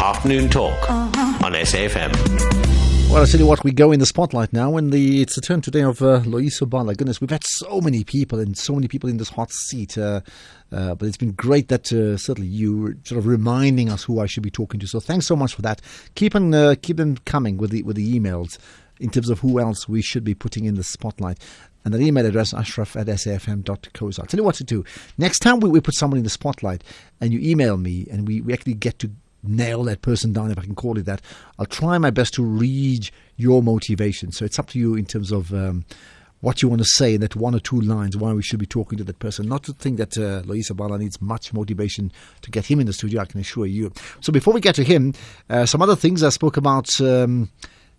Afternoon Talk on SAFM. Well, I tell you what, we go in the spotlight now, and it's the turn today of Loyiso Bala. Goodness, we've had so many people in this hot seat, but it's been great that certainly you sort of reminding us who I should be talking to. So thanks so much for that. Keep them coming with the emails in terms of who else we should be putting in the spotlight. And that email address, ashraf@safm.co. So I'll tell you what to do. Next time we put someone in the spotlight and you email me and we actually get to nail that person down, if I can call it that, I'll try my best to read your motivation. So it's up to you in terms of what you want to say in that one or two lines, why we should be talking to that person. Not to think that Loyiso Bala needs much motivation to get him in the studio, I can assure you. So before we get to him, some other things I spoke about.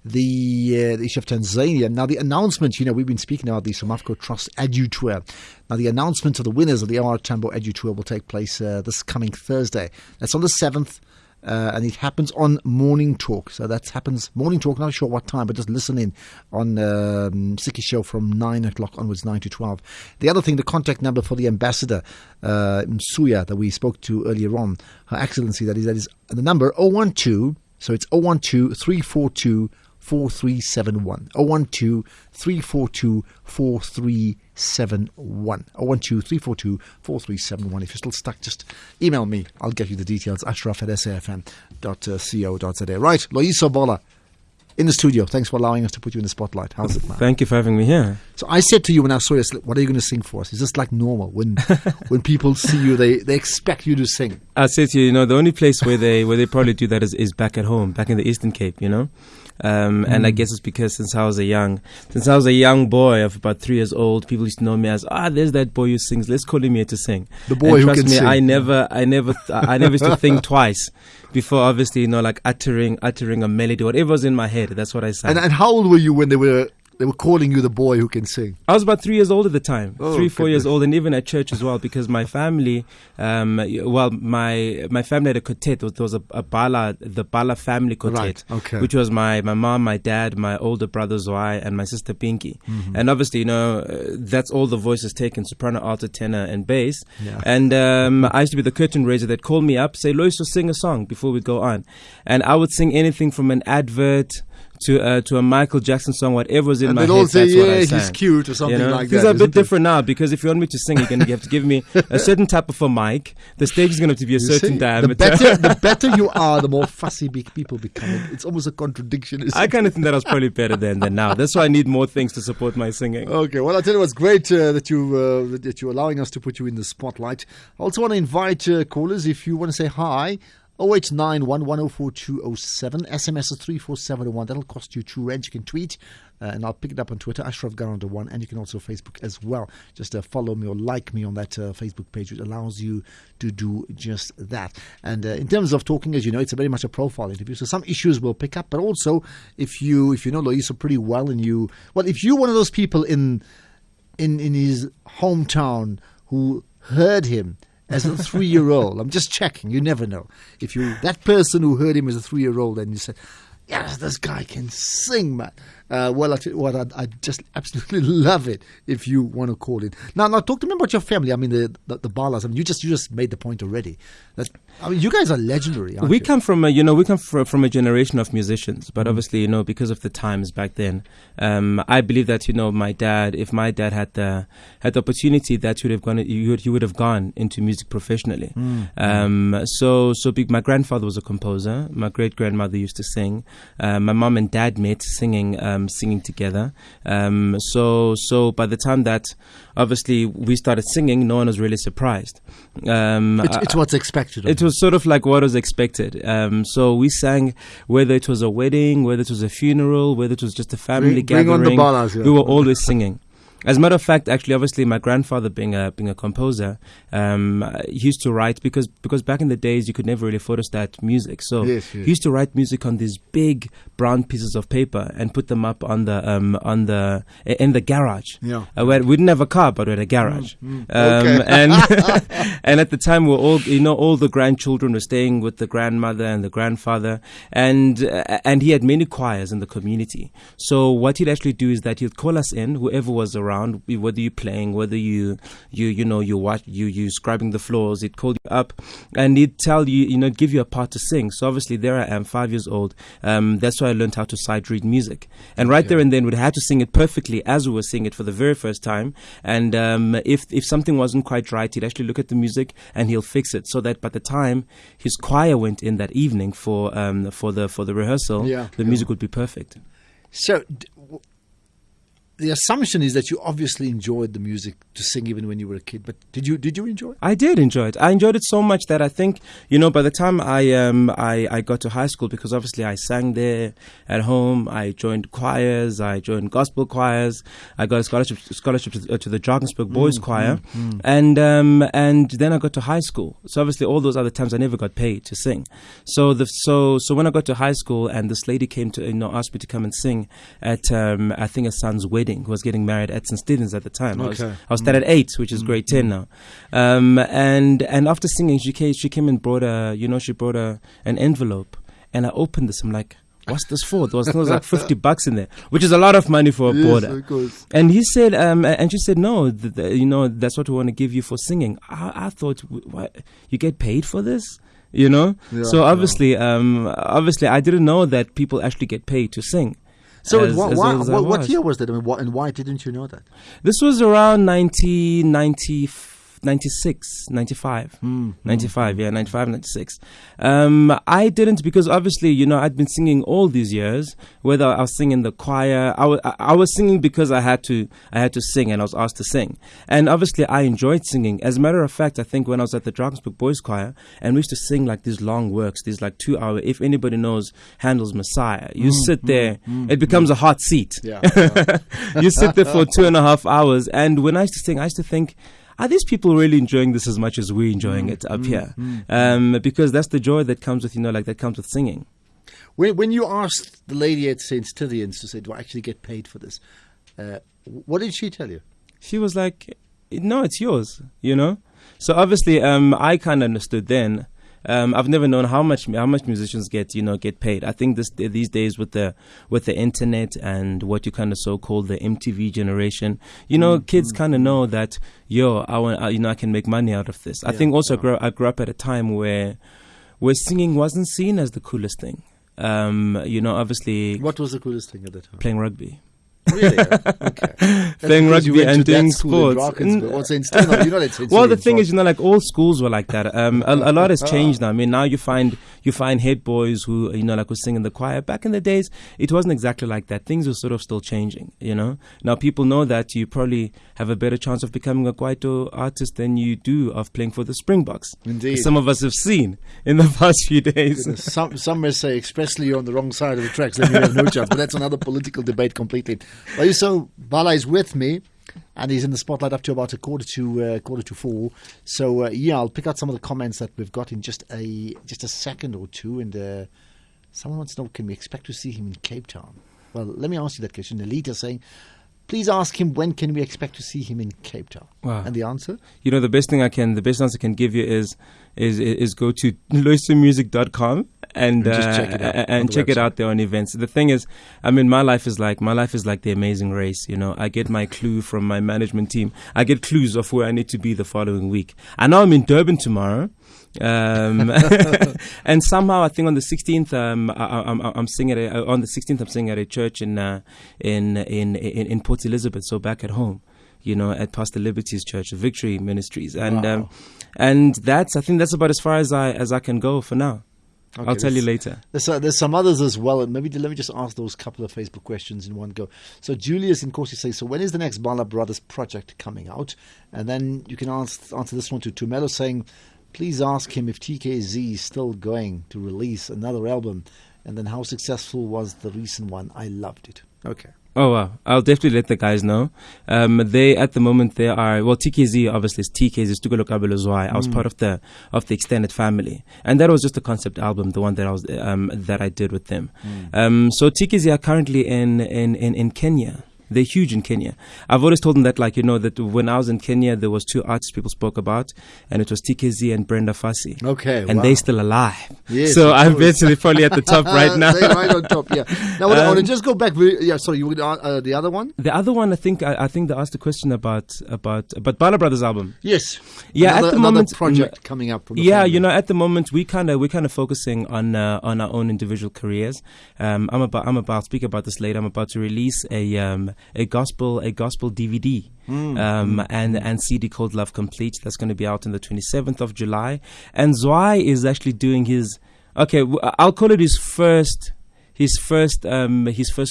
The issue of Tanzania. Now, the announcement, we've been speaking about the Somafco Trust Edu Tour. Now, the announcement of the winners of the R. Tambo Edu Tour will take place this coming Thursday. That's on the 7th, and it happens on Morning Talk. So that happens, Morning Talk, not sure what time, but just listen in on Siki Show from 9 o'clock onwards, 9 to 12. The other thing, the contact number for the ambassador, Msuya, that we spoke to earlier on, Her Excellency, that is the number 012, so it's 012-342-4371. 012-342-4371. 012-342-4371. If you're still stuck, just email me. I'll get you the details. ashraf@safm.co.za. Right, Loyiso Bala in the studio. Thanks for allowing us to put you in the spotlight. How's it, man? Thank you for having me here. So I said to you when I saw you, what are you going to sing for us? Is this like normal? When people see you, they expect you to sing. I said to you, the only place where they probably do that is back at home, back in the Eastern Cape, And I guess it's because since I was a young boy of about 3 years old, people used to know me as, there's that boy who sings. Let's call him here to sing. The boy who can sing. I never used to think twice before, obviously, uttering a melody, whatever was in my head. That's what I sang. And how old were you when they were calling you the boy who can sing? I was about 3 years old at the time, 4 years old, and even at church as well, because my family, my family had a quartet. There was the Bala family quartet, right. Which was my mom, my dad, my older brother Zwai, and my sister Pinky. Mm-hmm. And obviously, that's all the voices taken: soprano, alto, tenor, and bass. Yeah. And I used to be the curtain raiser that called me up, say, "Loyiso, sing a song before we go on," and I would sing anything from an advert to a Michael Jackson song, whatever was in my head. And they'll say, what I sang. He's cute or something like that. Things are a bit different now, because if you want me to sing, you have to give me a certain type of a mic. The stage is going to have to be a certain diameter. The better you are, the more fussy big people become. It's almost a contradiction. I kind of think that I was probably better than now. That's why I need more things to support my singing. Okay, well, I'll tell you what's great that you're allowing us to put you in the spotlight. I also want to invite callers, if you want to say hi, 0891104207. SMS is 34701. That'll cost you 2 rand. You can tweet, and I'll pick it up on Twitter, Ashraf Garanda1, and you can also Facebook as well. Just follow me or like me on that Facebook page, which allows you to do just that. And in terms of talking, as you know, it's very much a profile interview, so some issues we'll pick up. But also, if you know Loyiso pretty well, if you're one of those people in his hometown who heard him as a 3-year-old, I'm just checking, you never know. If you that person who heard him as a 3-year-old and you said, yes, this guy can sing, man. Well, I tell you what, I just absolutely love it if you want to call it. Now, talk to me about your family. I mean, the Balas. I mean, you just made the point already. You guys are legendary, aren't you? We come from a generation of musicians, but obviously, because of the times back then, I believe that if my dad had the opportunity, that he would have gone into music professionally. So my grandfather was a composer. My great grandmother used to sing. My mom and dad met singing together. So by the time that obviously we started singing, no one was really surprised. It's what's expected. It was sort of like what was expected. So we sang, whether it was a wedding, whether it was a funeral, whether it was just a family gathering. Bring on the Balas, yeah. We were always singing. As a matter of fact, actually, obviously, my grandfather being a composer, he used to write because back in the days you could never really photostat music. So yes. He used to write music on these big brown pieces of paper and put them up in the garage. Yeah. We didn't have a car, but we had a garage. Okay. And at the time, we were all the grandchildren were staying with the grandmother and the grandfather, and he had many choirs in the community. So what he'd actually do is that he'd call us in, whoever was around. around, whether you're playing, whether you scrubbing the floors. He'd call you up and he'd tell you, give you a part to sing. So obviously there I am, 5 years old. That's why I learned how to sight read music. And right there and then we'd have to sing it perfectly as we were singing it for the very first time. And if something wasn't quite right, he'd actually look at the music and he'll fix it, so that by the time his choir went in that evening for the rehearsal, the music would be perfect. So the assumption is that you obviously enjoyed the music to sing even when you were a kid, but did you enjoy it? I did enjoy it. I enjoyed it so much that I think, by the time I got to high school, because obviously I sang there at home, I joined choirs, I joined gospel choirs, I got a scholarship to the Drakensberg Boys Choir, and then I got to high school. So obviously all those other times I never got paid to sing. So when I got to high school and this lady came to asked me to come and sing at I think a son's wedding, who was getting married at St. Stephen's at the time. Okay. I was at 8, which is grade 10 now. And after singing, she came and brought an envelope, and I opened this. I'm like, what's this for? There was like $50 in there, which is a lot of money for a boarder. Of course. And he said, and she said, no, that's what we want to give you for singing. I thought, what, you get paid for this? So obviously I didn't know that people actually get paid to sing. So what year was that? I mean, and why didn't you know that? This was around 96, 95. 95, 96. I didn't, because obviously, I'd been singing all these years, whether I was singing the choir, I was singing because I had to sing, and I was asked to sing. And obviously I enjoyed singing. As a matter of fact, I think when I was at the Drakensberg Boys Choir, and we used to sing like these long works, these like 2 hour, if anybody knows Handel's Messiah, you sit there, it becomes a hot seat. Yeah. You sit there for 2.5 hours. And when I used to sing, I used to think, are these people really enjoying this as much as we're enjoying it up here? Because that's the joy that comes with, that comes with singing. When you asked the lady at St. Stephen's to say, do I actually get paid for this? What did she tell you? She was like, no, it's yours, So obviously, I kind of understood then. I've never known how much musicians get paid. I think these days with the internet and what you kind of so-called the MTV generation, kids kind of know that I can make money out of this. I think also I grew up at a time where singing wasn't seen as the coolest thing. Obviously. What was the coolest thing at the time? Playing rugby. Really? Okay. Playing rugby and doing sports. Well, the thing is, like all schools were like that. A lot has changed now. I mean, now you find head boys who, who sing in the choir. Back in the days, it wasn't exactly like that. Things are sort of still changing, Now people know that you probably have a better chance of becoming a kwaito artist than you do of playing for the Springboks. Indeed. Some of us have seen in the past few days. Some may say, expressly you're on the wrong side of the tracks, then you have no chance. But that's another political debate completely. Loyiso Bala is with me, and he's in the spotlight up to about 4:45. So I'll pick out some of the comments that we've got in just a second or two. And someone wants to know, can we expect to see him in Cape Town? Well, let me ask you that question. Elita saying, please ask him, when can we expect to see him in Cape Town? Wow. And the answer? The best answer I can give you is go to loyisomusic.com and check it out there on events. The thing is, I mean, my life is like the Amazing Race. I get my clue from my management team. I get clues of where I need to be the following week. I know I'm in Durban tomorrow. And somehow I think on the 16th I'm singing I'm singing at a church in Port Elizabeth, so back at home, at Pastor Liberty's church, Victory Ministries, and wow. And I think that's about as far as I can go for now. Okay, I'll tell you later. There's some others as well, and maybe let me just ask those couple of Facebook questions in one go. So Julius in Kosi says, so when is the next Bala Brothers project coming out? And then you can answer this one to Tumelo saying, please ask him if TKZ is still going to release another album, and then how successful was the recent one? I loved it. Okay. Oh wow! I'll definitely let the guys know. They at the moment they are TKZ obviously is TKZ Stukelo Kabelo Zwai. I was part of the extended family, and that was just a concept album, the one that I did with them. So TKZ are currently in Kenya. They're huge in Kenya. I've always told them that, that when I was in Kenya, there was 2 artists people spoke about, and it was TKZ and Brenda Fassie. Okay, and they're still alive. Yes, so I bet they're probably at the top right now. They're right on top, yeah. Now, I want to just go back. Sorry, you would the other one? The other one, I think they asked a question about Bala Brothers album. Yes. Yeah, another, at the moment, project coming up from the yeah, family. at the moment we're kind of focusing on our own individual careers. I'll speak about this later. I'm about to release a gospel DVD and CD called Love Complete. That's going to be out on the 27th of July. And Zwei is actually doing his I'll call it his first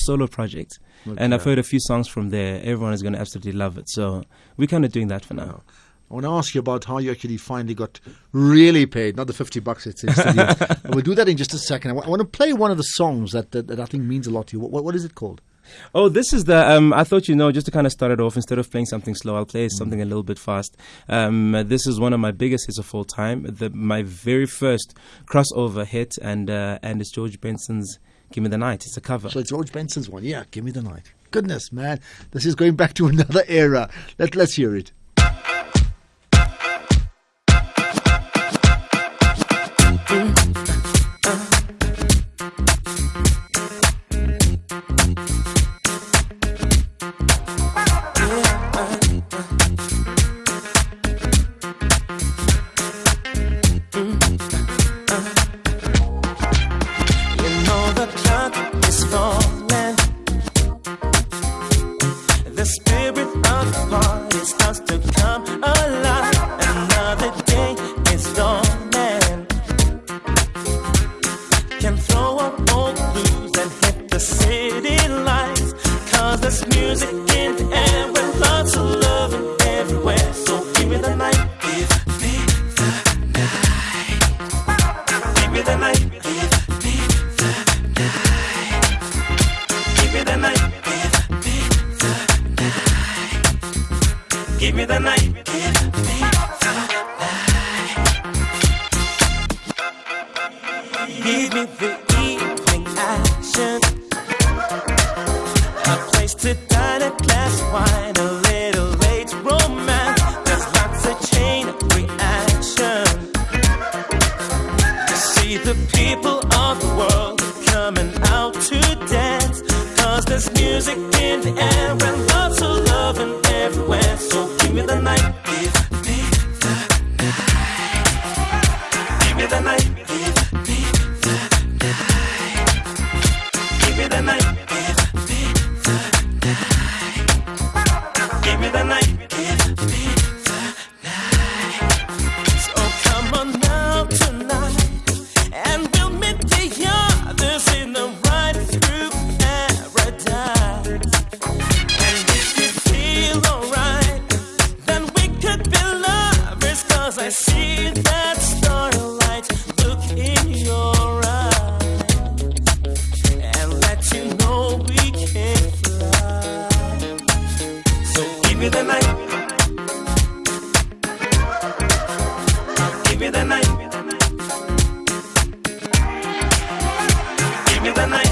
solo project. Okay. And I've heard a few songs from there. Everyone is going to absolutely love it. So we're kind of doing that for now. I want to ask you about how you actually finally got really paid, not the $50 it's in. We'll do that in just a second. I want to play one of the songs that I think means a lot to you. What is it called? Oh, this is the, I thought, just to kind of start it off, instead of playing something slow, I'll play something a little bit fast. This is one of my biggest hits of all time, my very first crossover hit, and it's George Benson's Give Me the Night. It's a cover. So it's George Benson's one. Yeah, Give Me the Night. Goodness, man. This is going back to another era. Let's hear it. The spirit of the party starts to come alive. Another day is dawning. Can throw up old blues and hit the city lights. 'Cause there's music in the air and lots of love everywhere. So give me the night. Give me the night. Give me the night. Give me the night. Give me the night. Give me the night. Give me the night. Give me the evening action. A place to dine, a glass of wine, a little late romance. There's lots of chain reaction. To see the people of the world coming out to dance. 'Cause there's music in the air and lots of love and everywhere. So give me the night. Give me the night. Give me the night. Give me the night. Give me the night. Give me the night. Give me the night. Give me the night. So come on now tonight, and we'll meet the others in the ride through paradise. And if you feel alright, then we could be lovers. 'Cause I see that starlight look in your eyes, and let you know we can fly. So give me the night. Give me the night. Give me the night.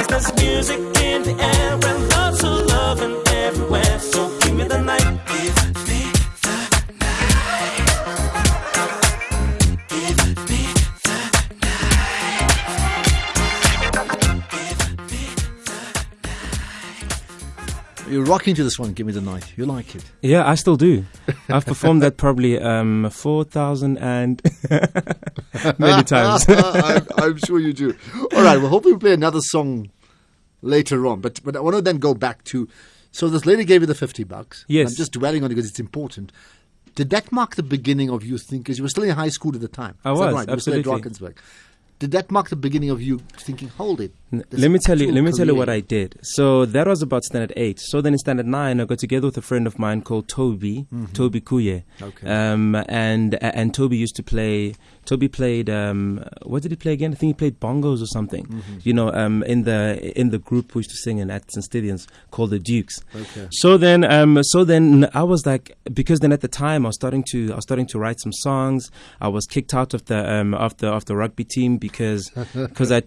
There's music in the air and lots of love and everywhere. So give me the night. Give me the night. Give me the night. Give me the night. You're rocking to this one, Give Me the Night. You like it? Yeah, I still do. I've performed that probably 4,000 and many times. I'm sure you do. All right, well, hopefully we'll play another song later on. But I want to then go back to, so this lady gave you the $50. Yes. I'm just dwelling on it because it's important. Did that mark the beginning of you thinking, because you were still in high school at the time? I Is that was, right? You were still at absolutely. Drakensberg. Did that mark the beginning of you thinking, hold it? Let me tell you what I did. So that was about standard 8. So then in standard 9, I got together with a friend of mine called Toby, Toby Kuye. Okay. And Toby used to play. Toby played. What did he play again? I think he played bongos or something. In the group we used to sing in at St. Stephen's called the Dukes. Okay. So then I was like, because then at the time I was starting to write some songs. I was kicked out of the rugby team because I had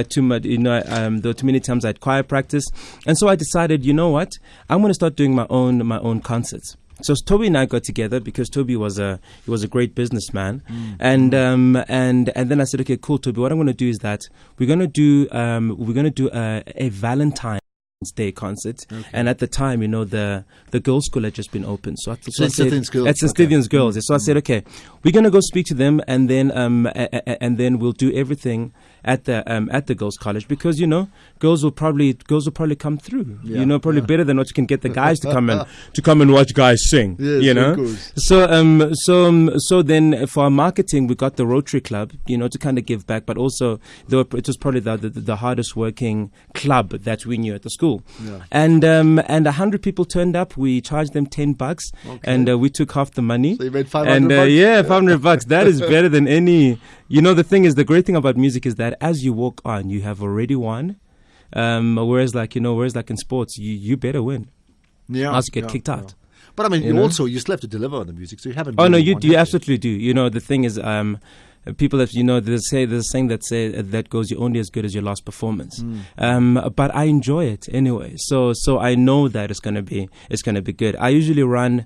too there were too many times I had choir practice, and so I decided, you know what, I'm going to start doing my own concerts. So Toby and I got together because Toby was a great businessman, and then I said, okay, cool, Toby. What I'm going to do is that we're going to do a Valentine's Day concert, and at the time, the girls' school had just been opened, so I said, at St. Stephen's Girls. So I said, okay, we're going to go speak to them, and then we'll do everything at the girls' college, because girls will probably come through, better than what you can get the guys to come and watch guys sing. Yes, so then for our marketing, we got the Rotary Club, to kind of give back, but also it was probably the hardest working club that we knew at the school. Yeah. And 100 people turned up. We charged them $10, and we took half the money. So you made $500. $500. That is better than any. The thing is, the great thing about music is that as you walk on, you have already won. Whereas in sports, you better win. Yeah. Else you get kicked out. But I mean, you still have to deliver on the music, so you haven't. Oh no, you absolutely do. The thing is, people have, there's a saying that goes, you're only as good as your last performance. But I enjoy it anyway. So I know that it's gonna be good. I usually run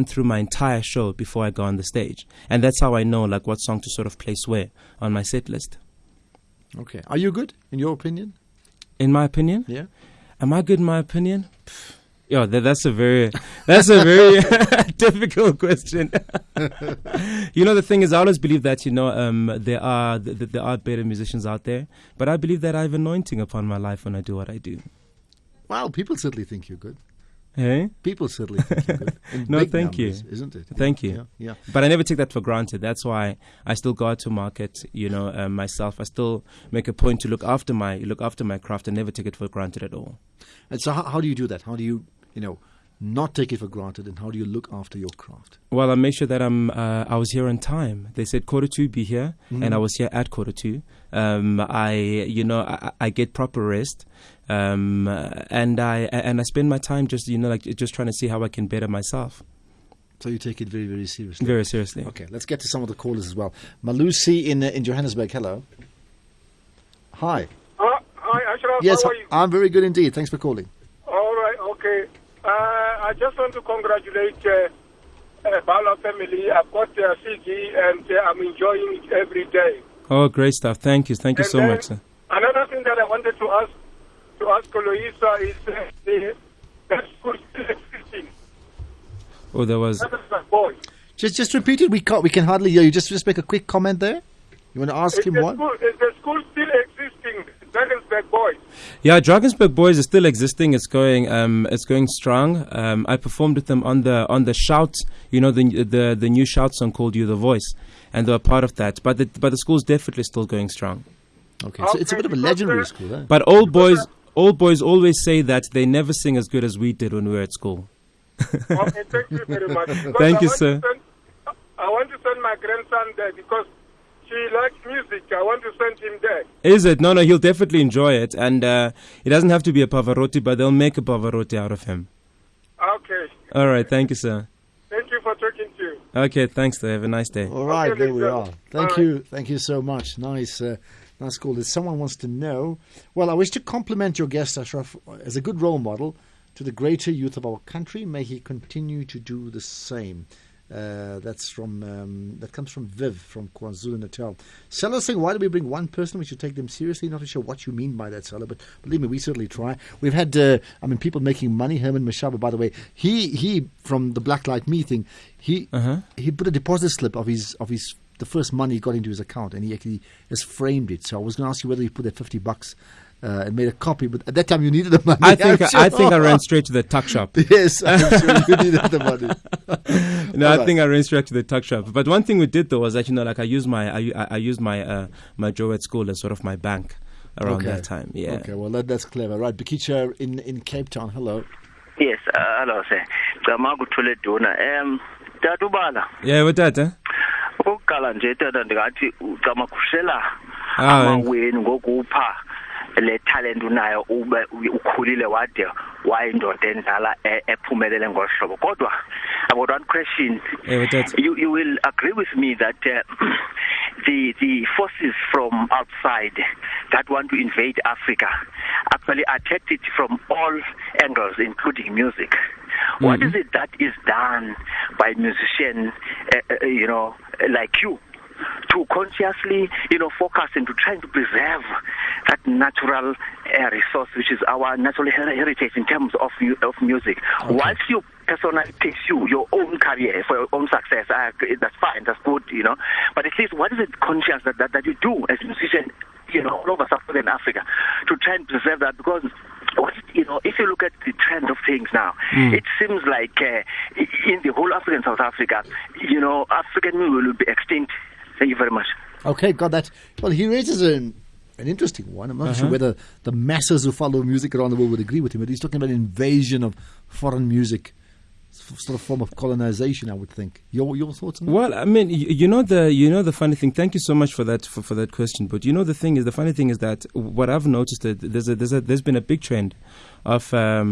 through my entire show before I go on the stage, and that's how I know like what song to sort of place where on my set list. Okay, are you good in your opinion? In my opinion, yeah. Am I good in my opinion? Yeah, that's a very difficult question. The thing is, I always believe that there are better musicians out there, but I believe that I have anointing upon my life when I do what I do. Well, people certainly think you're good. Hey? People certainly think you're good. No, thank you. Isn't it? Thank you. Yeah. But I never take that for granted. That's why I still go out to market, myself. I still make a point to look after my craft and never take it for granted at all. And so how do you do that? How do you, not take it for granted, and how do you look after your craft? Well, I make sure that I was here on time. They said 2:45 be here, and I was here at 2:45. I get proper rest, and I spend my time just trying to see how I can better myself. So you take it very, very seriously. Very seriously. Okay, let's get to some of the callers as well. Malusi in Johannesburg. Hello. Hi. Hi, Ashraf. Yes, how are you? I'm very good indeed. Thanks for calling. All right. Okay. I just want to congratulate Bala family. I've got their CD and I'm enjoying it every day. Oh, great stuff. Thank you. Thank you so much, sir. Another thing that I wanted to ask Loyiso is that school still existing. Oh, there was. Just repeat it. We can hardly hear you. Just make a quick comment there. You want to ask him what? Is the school still existing? Drakensberg Boys. Yeah, Drakensberg Boys is still existing. It's going strong. I performed with them on the Shout, the new Shout song called "You the Voice," and they were part of that. But the school's definitely still going strong. Okay, so it's a bit of a legendary school, eh? But old boys always say that they never sing as good as we did when we were at school. Okay, thank you very much. Thank you, sir. I want to send my grandson there because she likes music. I want to send him there. Is it? No, he'll definitely enjoy it. And it doesn't have to be a Pavarotti, but they'll make a Pavarotti out of him. Okay. All right. Thank you, sir. Thank you for talking to you. Okay. Thanks, sir. Have a nice day. All right. There we are. Thank you. Thank you so much. Nice. Nice call. If someone wants to know, well, I wish to compliment your guest, Ashraf, as a good role model to the greater youth of our country. May he continue to do the same. That comes from Viv from KwaZulu-Natal. Seller saying, why do we bring one person? We should take them seriously. Not sure what you mean by that, Seller, but believe me, we certainly try. We've had, people making money. Herman Mashaba, by the way, he from the Black Light Me thing, he put a deposit slip of the first money he got into his account, and he actually has framed it. So I was going to ask you whether he put that $50 and made a copy, but at that time you needed the money. I think I ran straight to the tuck shop. Yes, I'm sure you needed the money. No, I think I ran straight to the tuck shop. But one thing we did though was that I used my job at school as sort of my bank around that time. Yeah. Okay, well that's clever, right? Bikicha in Cape Town. Hello. Yes, hello sir. Tatu Bala. Yeah, what that? Ukukala nje tata ndingathi ucama kushela amaweni ngokupha le talent unayo ube ukhulile wade wayindoda endala ephumelele ngohlobo kodwa about one question. Yeah, you will agree with me that the forces from outside that want to invade Africa actually attack it from all angles, including music. Mm-hmm. What is it that is done by musicians, like you, to consciously, focus and to try to preserve that natural resource, which is our natural heritage in terms of music? Okay. Whilst you personally takes your own career for your own success, that's fine, that's good, But at least, what is it conscious that you do as a musician, all over Southern Africa, to try and preserve that? Because if you look at the trend of things now, it seems like in the whole African South Africa, African music will be extinct. Thank you very much. Okay, got that. Well, he raises an interesting one. I'm not sure whether the masses who follow music around the world would agree with him, but he's talking about invasion of foreign music, sort of form of colonization, I would think. Your thoughts on that? Well, I mean, the funny thing. Thank you so much for that for that question. But the funny thing is that what I've noticed that there's been a big trend of a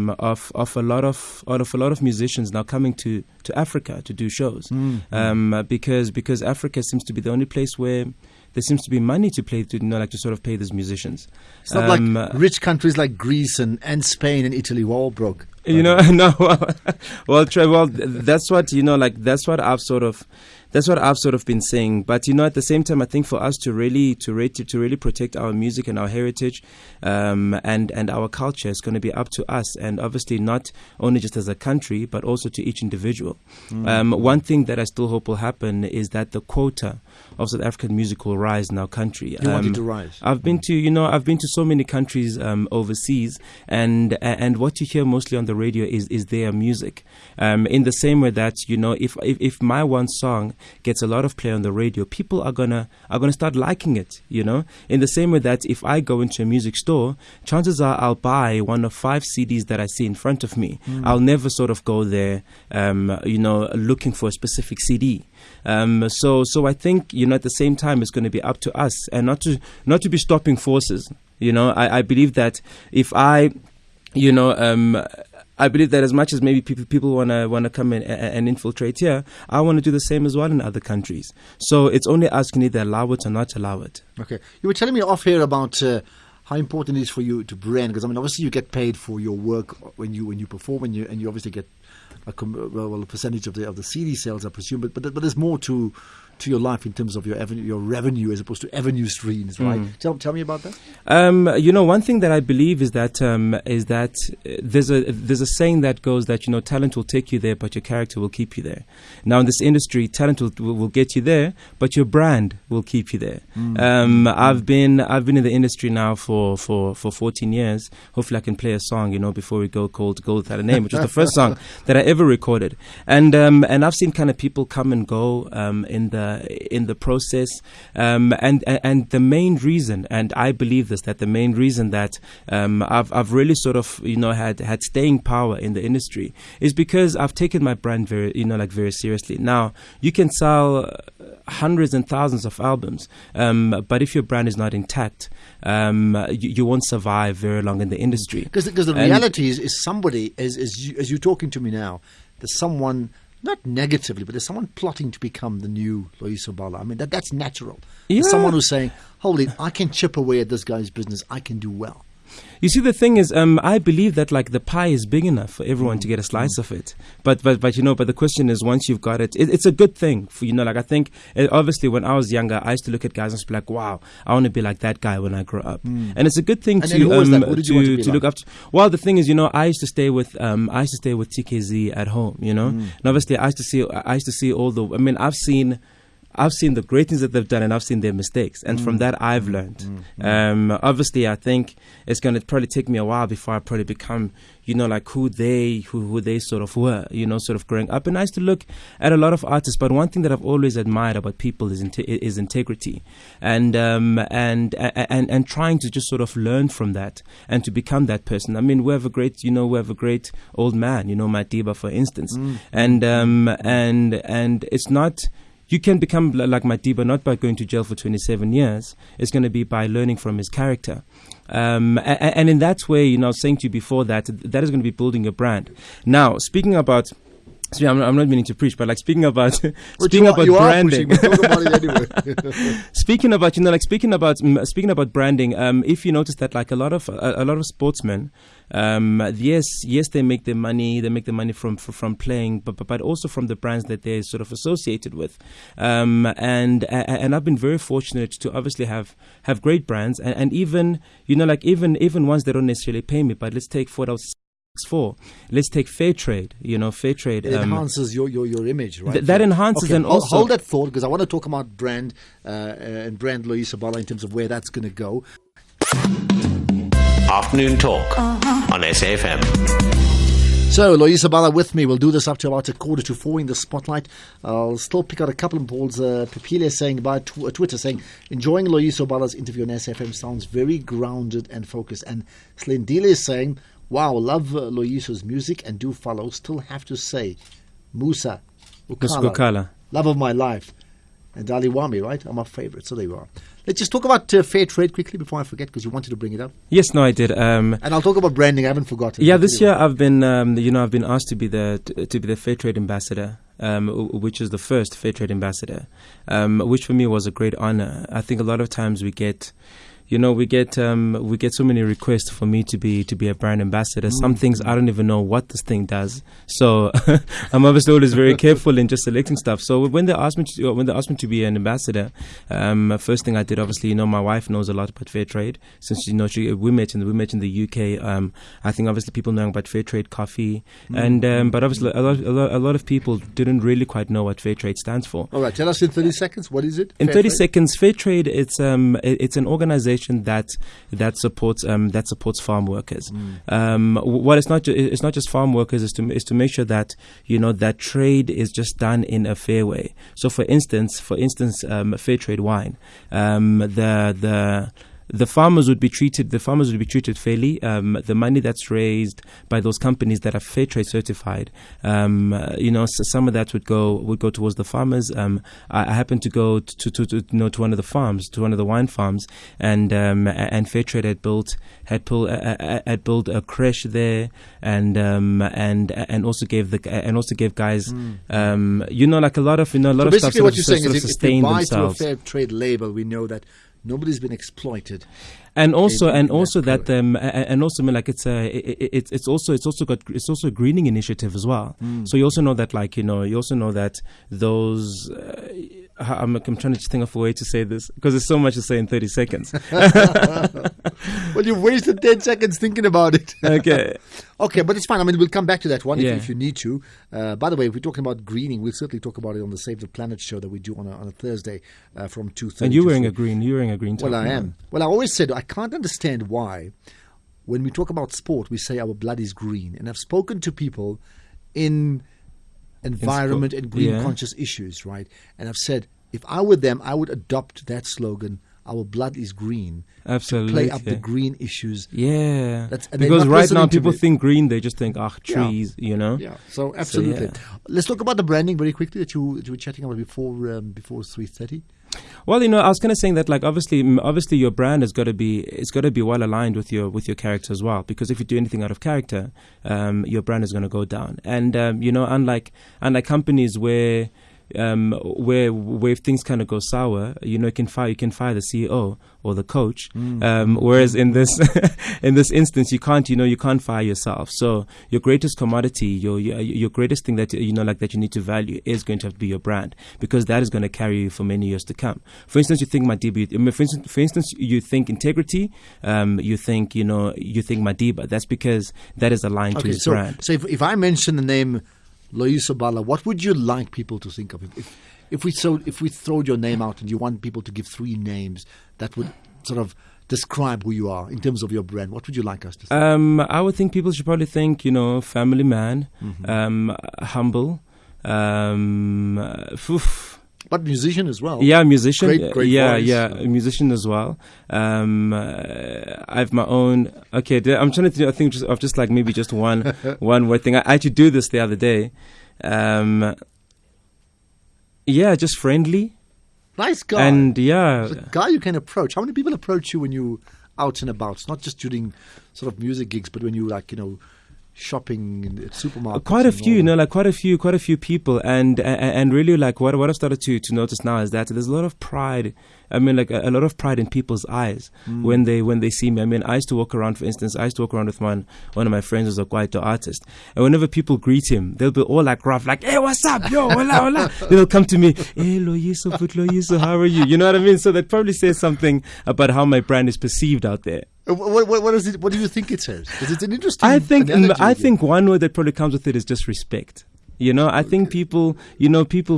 lot of musicians now coming to Africa to do shows, because Africa seems to be the only place where there seems to be money to play to sort of pay these musicians. It's not like rich countries like Greece and Spain and Italy were all broke. No. Well, that's what I've sort of been saying. But at the same time, I think for us to really protect our music and our heritage, and our culture, is going to be up to us, and obviously not only just as a country, but also to each individual. One thing that I still hope will happen is that the quota of South African music will rise in our country. You want it to rise? I've been to so many countries overseas, and what you hear mostly on the radio is their music. In the same way that if my one song gets a lot of play on the radio, people are gonna start liking it. In the same way that if I go into a music store, chances are I'll buy one of 5 CDs that I see in front of me. I'll never sort of go there, looking for a specific CD. So I think at the same time it's going to be up to us, and not to be stopping forces. I believe that if I believe that as much as maybe people want to come in and infiltrate here, I want to do the same as well in other countries. So it's only us who can either allow it or not allow it. Okay. You were telling me off here about how important it is for you to brand, because obviously you get paid for your work when you perform, and you obviously get a percentage of the CD sales, I presume. But there's more to your life in terms of your revenue as opposed to avenue streams, right? Tell me about that. One thing that I believe is that there's a saying that goes that talent will take you there, but your character will keep you there. Now in this industry, talent will get you there, but your brand will keep you there. I've been in the industry now for 14 years. Hopefully I can play a song before we go called Gold Without a Name, which was the first song that I ever recorded. And I've seen kind of people come and go in the process, and the main reason, and I believe this, that the main reason that I've really sort of had staying power in the industry is because I've taken my brand very seriously. Now you can sell hundreds and thousands of albums, but if your brand is not intact, you won't survive very long in the industry. Because the reality is somebody, as you're talking to me now, there's someone, not negatively, but there's someone plotting to become the new Loyiso Bala. I mean, that's natural. Yeah. There's someone who's saying, hold it, I can chip away at this guy's business. I can do well. You see, the thing is, I believe that the pie is big enough for everyone to get a slice of it. But the question is, once you've got it, it's a good thing for, I think, obviously when I was younger, I used to look at guys and be like, wow, I want to be like that guy when I grow up. And it's a good thing to look up to. Well, the thing is, I used to stay with TKZ at home, and obviously I used to see all the, I've seen the great things that they've done, and I've seen their mistakes, and from that I've learned. Obviously, I think it's going to probably take me a while before I probably become, who they sort of were, sort of growing up. And I used to look at a lot of artists, but one thing that I've always admired about people is integrity, and trying to just sort of learn from that and to become that person. I mean, we have a great old man, Madiba, for instance, and it's not. You can become like Madiba not by going to jail for 27 years. It's going to be by learning from his character. And in that way, I was saying to you before that is going to be building your brand. Now, speaking about So I'm not meaning to preach, but like speaking about Pushing, branding. but talk about it anyway. Speaking about branding. If you notice that like a lot of sportsmen, yes, they make their money. They make the money from playing, but also from the brands that they're sort of associated with. And I've been very fortunate to obviously have great brands, and even even ones that don't necessarily pay me. But let's take 4. Let's take fair trade. Fair trade it enhances your image, right? That enhances, okay, and also hold that thought, because I want to talk about brand and brand Loyiso Bala in terms of where that's going to go. Afternoon Talk on SAFM. So, Loyiso Bala with me. We'll do this up to about 3:45 in the spotlight. I'll still pick out a couple of balls. Pipile saying by Twitter, saying, enjoying Loyiso Bala's interview on SFM, sounds very grounded and focused. And Slendile is saying, wow, love Loyiso's music and do follow. Still have to say, Musa Ukala, love of my life. And Dali Wami, right? Are my favorite. So there you are. Let's just talk about fair trade quickly before I forget, because you wanted to bring it up. Yes, no, I did. And I'll talk about branding. I haven't forgotten. Yeah, this year I've been, I've been asked to be the fair trade ambassador, which is the first fair trade ambassador, which for me was a great honor. I think a lot of times we get so many requests for me to be a brand ambassador. Some things I don't even know what this thing does. So I'm obviously always very careful in just selecting stuff. So when they asked me to be an ambassador, first thing I did, obviously, my wife knows a lot about fair trade, since we met in the UK. I think obviously people knowing about fair trade coffee, and but obviously a lot of people didn't really quite know what fair trade stands for. All right, tell us in 30 seconds, what is it? In 30 seconds, fair trade, it's an organization that supports farm workers. Well, it's not just farm workers. Is to make sure that that trade is just done in a fair way. So, for instance, fair trade wine. The farmers would be treated fairly. The money that's raised by those companies that are fair trade certified, so some of that would go towards the farmers. I happened to go to one of the farms, to one of the wine farms, and fair trade had built a creche there, and also gave guys, like a lot of so stuff. Basically, what you're saying is, if we buy themselves. to a fair trade label, we know that nobody's been exploited, and also that it's also a greening initiative as well. So you also know that those. I'm trying to think of a way to say this, because there's so much to say in 30 seconds. Well, you've wasted 10 seconds thinking about it. Okay, but it's fine. I mean, we'll come back to that one if you need to. By the way, if we're talking about greening, we'll certainly talk about it on the Save the Planet show that we do on a Thursday from 2:30. And you're wearing a green top. Well, I am. Well, I always said I can't understand why when we talk about sport, we say our blood is green. And I've spoken to people in environment and green conscious issues, right? And I've said, if I were them, I would adopt that slogan, our blood is green. Absolutely. To play up the green issues. Yeah. Because right now people think green, they just think, trees, Yeah, so absolutely. Let's talk about the branding very quickly that you were chatting about before 3:30. Well, I was kind of saying that, like, obviously your brand has got to be well aligned with your character as well, because if you do anything out of character, your brand is going to go down. And unlike companies where if things kind of go sour, you can fire the CEO or the coach. Whereas in this instance, you can't fire yourself. So your greatest commodity, your greatest thing that that you need to value is going to have to be your brand, because that is going to carry you for many years to come. For instance, you think Madiba. For instance, you think integrity. You think Madiba. That's because that is aligned to his brand. So if I mention the name Loyiso Bala, what would you like people to think of? If we throwed your name out and you want people to give 3 names that would sort of describe who you are in terms of your brand, what would you like us to say? I would think people should probably think, family man, humble, but musician as well. Yeah, musician. Great voice. Musician as well. I have my own. Okay, I'm trying to think of just like maybe just one word thing. I actually do this the other day. Just friendly. Nice guy. And a guy you can approach. How many people approach you when you out and about? It's not just during sort of music gigs, but when you shopping in supermarkets? Quite a few, quite a few people, and really, like what I've started to notice now is that there's a lot of pride. I mean, like a lot of pride in people's eyes when they see me. I mean, I used to walk around, for instance, with one of my friends who's a Kwaito artist, and whenever people greet him, they'll be all like rough, like, "Hey, what's up, yo, hola, hola." They'll come to me, "Hey, Loyiso, how are you?" You know what I mean? So that probably says something about how my brand is perceived out there. What is it? What do you think it says? Because it's an interesting. I think one word that probably comes with it is just respect. I think people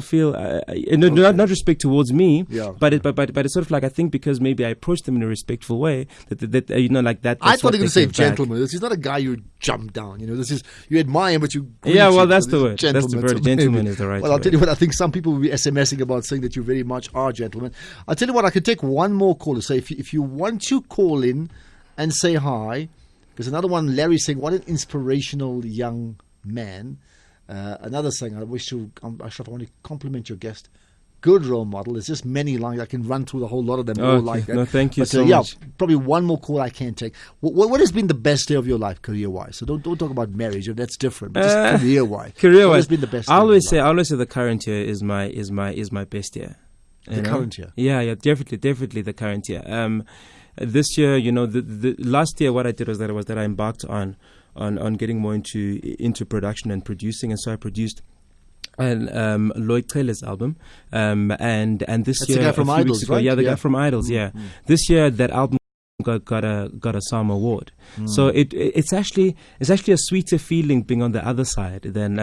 feel not respect towards me, but it's sort of like, I think because maybe I approach them in a respectful way that like that. I thought you were going to say gentleman. This is not a guy you jump down. This is you admire him, but you. Yeah, well, that's the word. That's the word. Gentleman is the right. Well, I'll tell you what. I think some people will be SMSing about saying that you very much are gentlemen. I'll tell you what. I can take one more call. So if you want to call in and say hi, there's another one. Larry saying, "What an inspirational young man." Another saying, I want to compliment your guest. Good role model. There's just many lines. I can run through the whole lot of them. All like that. No, thank you so much. Probably one more call I can take. What has been the best day of your life, career-wise? So don't talk about marriage. That's different. But just career-wise. Career-wise, what has been the best? I always say the current year is my best year. The current year. Yeah, definitely the current year. This year, the last year, what I did was that I embarked on getting more into production and producing, and so I produced Lloyd Taylor's album, and this That's year, the guy from Idols, right? the guy from Idols, yeah. This year, that album got a SARM award, so it's actually a sweeter feeling being on the other side than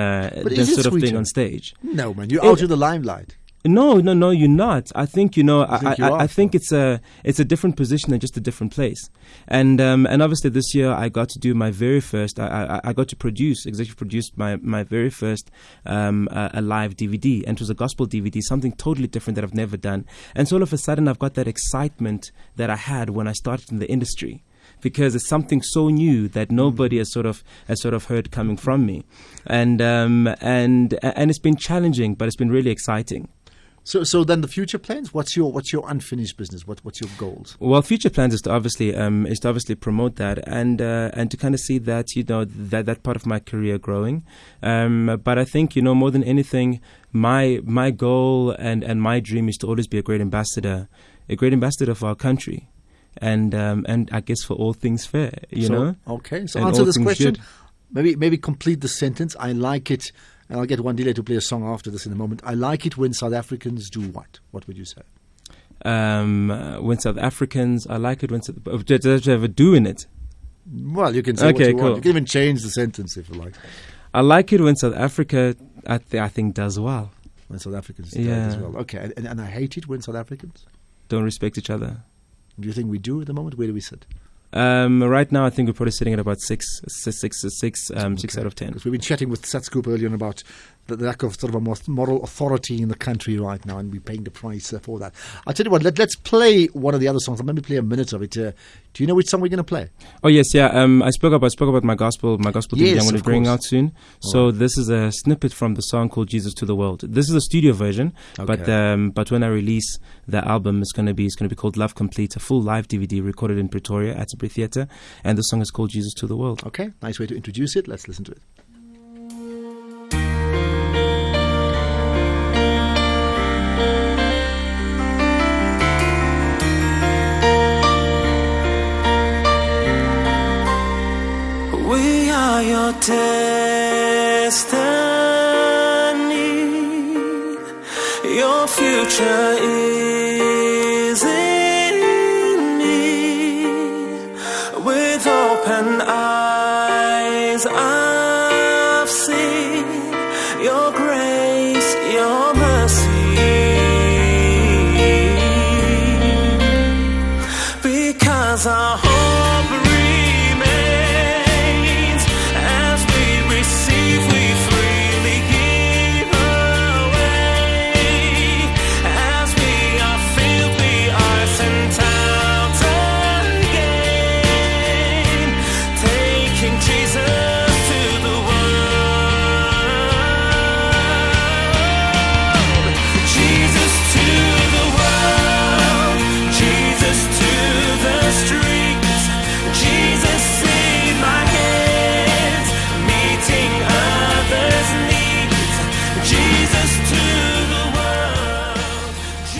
sort of being on stage. No, man, you're out of the limelight. No, you're not. I think I think it's a different position and just a different place. And obviously this year I got to do my very first. I got to executive produce my very first a live DVD, and it was a gospel DVD, something totally different that I've never done. And so all of a sudden I've got that excitement that I had when I started in the industry, because it's something so new that nobody has sort of heard coming from me, and it's been challenging, but it's been really exciting. So then the future plans? What's your unfinished business? What's your goals? Well, future plans is to obviously promote that and to kind of see that that part of my career growing. But I think more than anything, my goal and my dream is to always be a great ambassador for our country, and I guess for all things fair. Okay. So answer this question. Good. Maybe complete the sentence. I like it. And I'll get one delay to play a song after this in a moment. I like it when South Africans do what? What would you say? When South Africans, I like it when does it have a do in it? Well, you can say what you want. You can even change the sentence if you like. I like it when South Africa, I think, does well. When South Africans do as well. Okay. And I hate it when South Africans don't respect each other. Do you think we do at the moment? Where do we sit? Right now, I think we're probably sitting at about 6 out of 10. Because we've been chatting with Satscoop earlier on about the lack of sort of a moral authority in the country right now, and we're paying the price for that. I'll tell you what, let's play one of the other songs. I'll maybe play a minute of it. Do you know which song we're going to play? Oh, yes, yeah. I spoke about my gospel DVD I'm going to bring out soon. So this is a snippet from the song called Jesus to the World. This is a studio version, but when I release the album, it's going to be called Love Complete, a full live DVD recorded in Pretoria at Sabri Theatre, and the song is called Jesus to the World. Okay, nice way to introduce it. Let's listen to it. We are your destiny. Your future is in me. With open eyes I've seen your grace, your mercy. Because our hope we freely give away as we are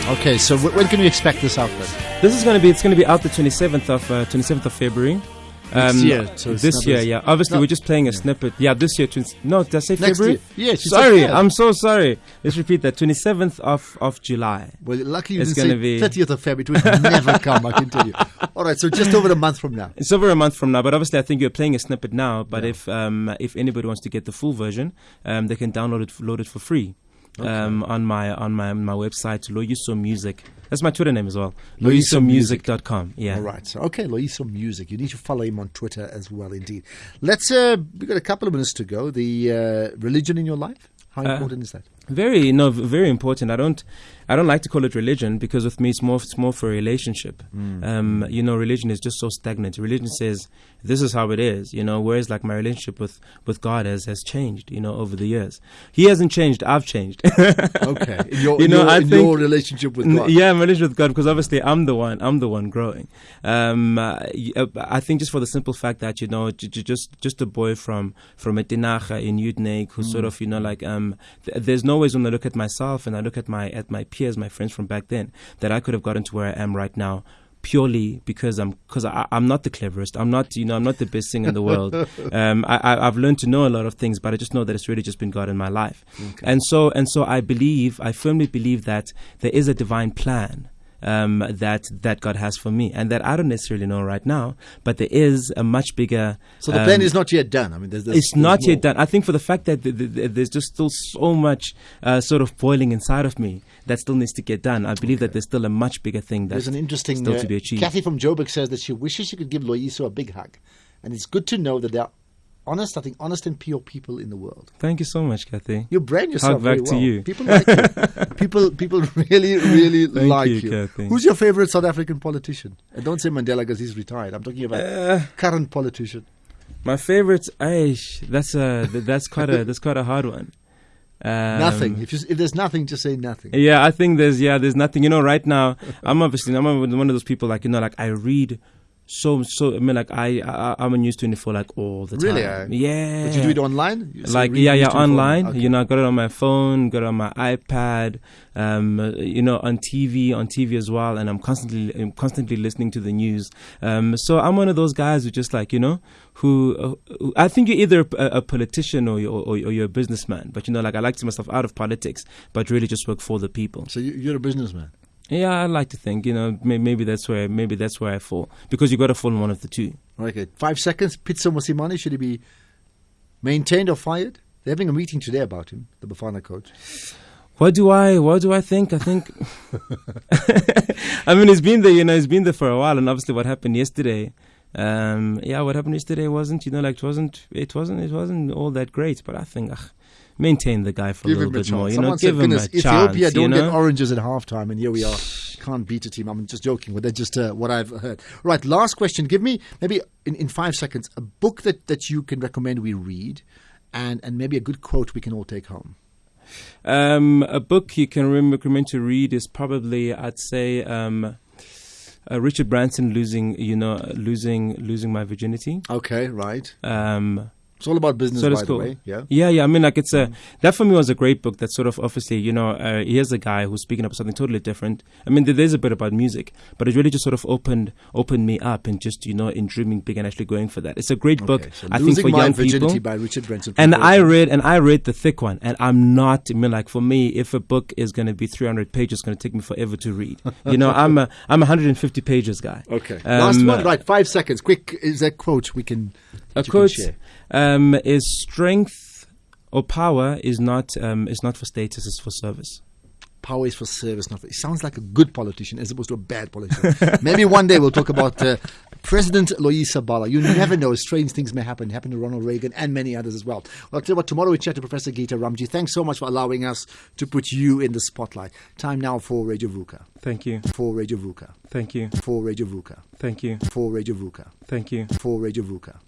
Okay, so when can we expect this out then? This is it's going to be out the 27th of February. Next year. So this year, yeah. Obviously, we're just playing a snippet. Yeah, this year. No, did I say next February? Year. Yeah, sorry, I'm so sorry. Let's repeat that. 27th of July. Well, lucky you didn't say 30th of February. It will never come, I can tell you. All right, so just over a month from now. It's over a month from now, but obviously I think you're playing a snippet now. But if anybody wants to get the full version, they can load it for free. Okay. On my website, Loyiso Music. That's my Twitter name as well. LoyisoMusic.com. Yeah. All right. So, okay, Loyiso Music. You need to follow him on Twitter as well, indeed. Let's. We've got a couple of minutes to go. The religion in your life. How important is that? Very important. I don't like to call it religion because with me it's more for a relationship. Religion is just so stagnant. Religion says this is how it is, whereas like my relationship with God has changed, over the years. He hasn't changed, I've changed. Okay. Your relationship with God. Yeah, my relationship with God, because obviously I'm the one growing. I think just for the simple fact that, just a boy from Etinacha in Udnake who sort of, there's no ways when I look at myself and I look at my peers, my friends from back then, that I could have gotten to where I am right now purely because I'm not the cleverest. I'm not the best singer in the world. I've learned to know a lot of things, but I just know that it's really just been God in my life. Okay. And so I firmly believe that there is a divine plan that God has for me, and that I don't necessarily know right now, but there is a much bigger. So the plan is not yet done. I mean, it's not yet done. I think for the fact that there's just still so much sort of boiling inside of me that still needs to get done. I believe that there's still a much bigger thing that's an interesting still to be achieved. Kathy from Joburg says that she wishes she could give Loyiso a big hug, and it's good to know that there are honest and pure people in the world. Thank you so much, Kathy. You brand yourself very well. To you. People like you. People really, really like you. Kathy. Who's your favorite South African politician? And don't say Mandela because he's retired. I'm talking about current politician. My favorite, that's quite a hard one. Nothing. If there's nothing, just say nothing. Yeah, I think there's nothing. Right now, I'm one of those people I read. So I mean, I'm on News 24 all the time. Really? Yeah. But you do it online? Online. Okay. I got it on my phone, got it on my iPad, on TV as well, and I'm constantly listening to the news. So I'm one of those guys who just who I think you're either a politician or you're a businessman. But I like to see myself out of politics, but really just work for the people. So you're a businessman. Yeah, I like to think, maybe that's where I fall, because you got to fall in one of the two. Okay, 5 seconds. Pitso Mosimane, should he be maintained or fired? They're having a meeting today about him, the Bafana coach. What do I think? I think, I mean, he's been there, he's been there for a while, and obviously what happened yesterday. What happened yesterday wasn't, it wasn't all that great, but I think. Maintain the guy for a little bit more. Give him a chance. Ethiopia don't get oranges at halftime, and here we are. Can't beat a team. I'm just joking, but that's just what I've heard. Right, last question. Give me, maybe in 5 seconds, a book that you can recommend we read, and maybe a good quote we can all take home. A book you can recommend to read is probably, I'd say, Richard Branson, Losing My Virginity. Okay, right. It's all about business, by the way. Yeah. I mean, it's that for me was a great book. That sort of obviously, here's a guy who's speaking about something totally different. I mean, there's a bit about music, but it really just sort of opened me up and just in dreaming big and actually going for that. It's a great book. So I think for young Virginity people. By Richard Branson. And I read the thick one, and I'm not. I mean, for me, if a book is going to be 300 pages, it's going to take me forever to read. I'm a 150 pages guy. Okay. Last one, right? 5 seconds. Quick. Is there a quote we can? A quote. Is strength or power is not for status, it's for service. Power is for service, not for... It sounds like a good politician as opposed to a bad politician. Maybe one day we'll talk about President Loyiso Bala. You never know. Strange things may happen. It happened to Ronald Reagan and many others as well. Well, I'll tell you what, tomorrow we chat to Professor Gita Ramji. Thanks so much for allowing us to put you in the spotlight. Time now for Radio VUCA. Thank you. For Radio VUCA. Thank you. For Radio VUCA. Thank you. For Radio VUCA. Thank you. For Radio VUCA.